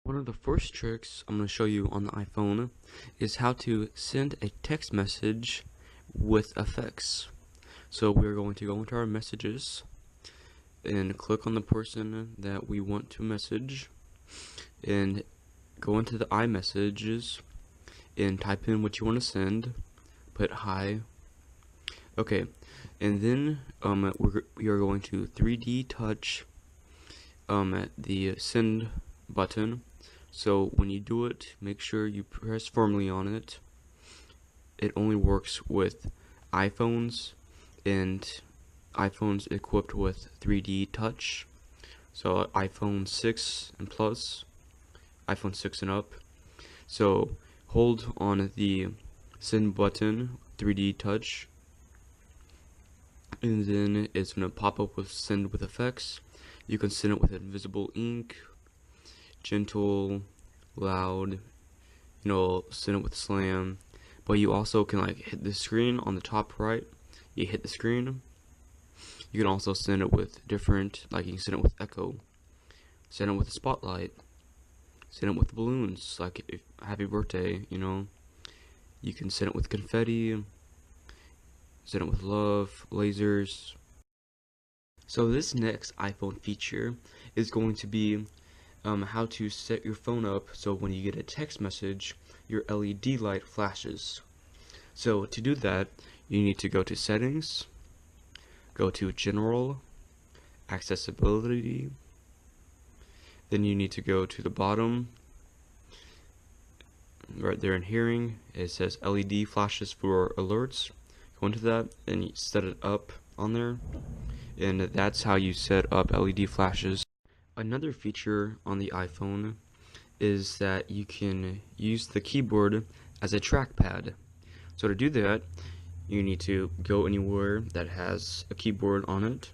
One of the first tricks I'm going to show you on the iPhone is how to send a text message with effects. So we're going to go into our messages and click on the person that we want to message and go into the iMessages and type in what you want to send, put hi. Okay, and then we are going to 3D touch the send button. So when you do it, make sure you press firmly on it. It only works with iPhones and iPhones equipped with 3D touch. So iPhone 6 and plus, iPhone 6 and up. So hold on the send button, 3D touch, and then it's going to pop up with send with effects. You can send it with invisible ink, gentle, loud, send it with slam. But you also can hit the screen on the top right. You hit the screen. You can also send it with different, you can send it with echo, send it with a spotlight, send it with balloons, if happy birthday, You can send it with confetti, send it with love, lasers. So this next iPhone feature is going to be how to set your phone up so when you get a text message, your LED light flashes. So to do that, you need to go to Settings, go to General, Accessibility, then you need to go to the bottom, right there in Hearing, it says LED flashes for alerts. Go into that and you set it up on there, and that's how you set up LED flashes. Another feature on the iPhone is that you can use the keyboard as a trackpad. So to do that, you need to go anywhere that has a keyboard on it.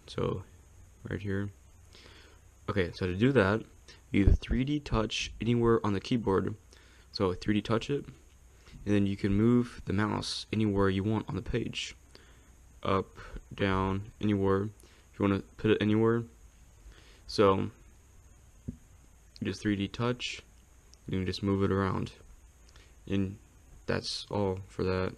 So right here. Okay, so to do that, you 3D touch anywhere on the keyboard. So 3D touch it, and then you can move the mouse anywhere you want on the page. Up, down, anywhere. If you want to put it anywhere. So you just 3D touch, you can just move it around. And that's all for that.